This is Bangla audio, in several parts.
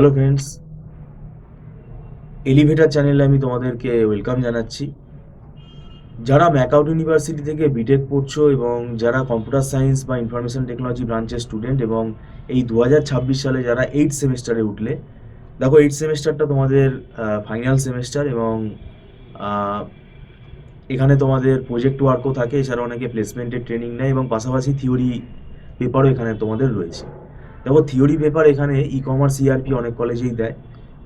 হ্যালো ফ্রেন্ডস, এলিভেটার চ্যানেলে আমি তোমাদেরকে ওয়েলকাম জানাচ্ছি। যারা ম্যাকআউট ইউনিভার্সিটি থেকে বিটেক পড়ছো এবং যারা কম্পিউটার সায়েন্স বা ইনফরমেশন টেকনোলজি ব্রাঞ্চের স্টুডেন্ট এবং এই 2026 সালে যারা 8 সেমেস্টারে উঠলে, দেখো 8 সেমেস্টারটা তোমাদের ফাইনাল সেমেস্টার এবং আহ, এখানে তোমাদের প্রজেক্ট ওয়ার্কও থাকে, এছাড়া অনেকে প্লেসমেন্টের ট্রেনিং নেয় এবং পাশাপাশি থিওরি পেপারও এখানে তোমাদের রয়েছে। দেখো থিওরি পেপার এখানে ই কমার্স ইআরপি অনেক কলেজেই দেয়,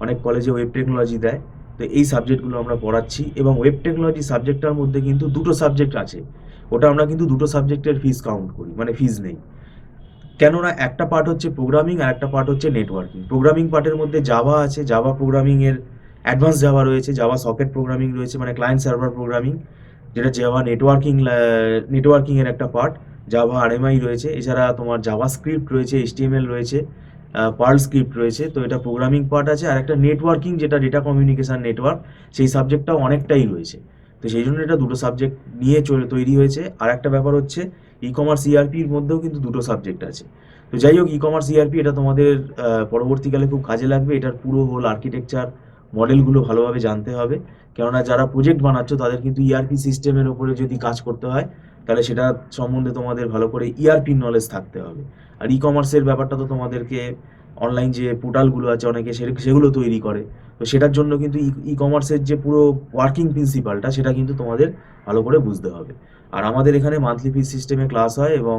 অনেক কলেজে ওয়েব টেকনোলজি দেয়। তো এই সাবজেক্টগুলো আমরা পড়াচ্ছি এবং ওয়েব টেকনোলজি সাবজেক্টটার মধ্যে কিন্তু দুটো সাবজেক্ট আছে। ওটা আমরা কিন্তু দুটো সাবজেক্টের ফিস কাউন্ট করি, মানে ফিস নেই। কেননা একটা পার্ট হচ্ছে প্রোগ্রামিং আর একটা পার্ট হচ্ছে নেটওয়ার্কিং। প্রোগ্রামিং পার্টের মধ্যে জাভা আছে, জাভা প্রোগ্রামিংয়ের অ্যাডভান্স জাভা রয়েছে, জাভা সকেট প্রোগ্রামিং রয়েছে মানে ক্লায়েন্ট সার্ভার প্রোগ্রামিং, যেটা জাভা নেটওয়ার্কিংয়ের একটা পার্ট। জাভা আরএমআই রয়েছে, এছাড়া তোমার জাভা স্ক্রিপ্ট রয়েছে, এইচটিএমএল রয়েছে, পার্ল স্ক্রিপ্ট রয়েছে। তো এটা প্রোগ্রামিং পার্ট আছে, আর একটা নেটওয়ার্কিং যেটা ডেটা কমিউনিকেশন নেটওয়ার্ক, সেই সাবজেক্টটাও অনেকটাই রয়েছে। তো সেই জন্য এটা দুটো সাবজেক্ট নিয়ে তৈরি হয়েছে। আর একটা ব্যাপার হচ্ছে ই কমার্স ইআরপির মধ্যেও কিন্তু দুটো সাবজেক্ট আছে। তো যাই হোক, ই কমার্স ইআরপি এটা তোমাদের পরবর্তীকালে খুব কাজে লাগবে। এটার পুরো হোল আর্কিটেকচার মডেলগুলো ভালোভাবে জানতে হবে, কেননা যারা প্রজেক্ট বানাচ্ছ তাদের কিন্তু ইআরপি সিস্টেমের ওপরে যদি কাজ করতে হয়, তাহলে সেটা সম্বন্ধে তোমাদের ভালো করে ইআরপির নলেজ থাকতে হবে। আর ই কমার্সের ব্যাপারটা তো তোমাদেরকে অনলাইন যে পোর্টালগুলো আছে অনেকে সেগুলো তৈরি করে। তো সেটার জন্য কিন্তু ই কমার্সের যে পুরো ওয়ার্কিং প্রিন্সিপালটা সেটা কিন্তু তোমাদের ভালো করে বুঝতে হবে। আর আমাদের এখানে মান্থলি ফিস সিস্টেমে ক্লাস হয় এবং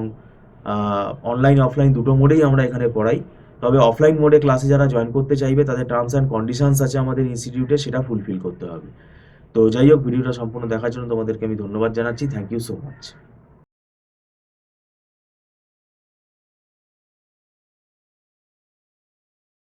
অনলাইন অফলাইন দুটো মোডেই আমরা এখানে পড়াই। তবে অফলাইন মোডে ক্লাসে যারা জয়েন করতে চাইবে তাদের টার্মস অ্যান্ড কন্ডিশনস আছে আমাদের ইনস্টিটিউটে, সেটা ফুলফিল করতে হবে। তো যাই হোক, ভিডিওটা সম্পূর্ণ দেখার জন্য তোমাদেরকে আমি ধন্যবাদ জানাচ্ছি। Thank you so much.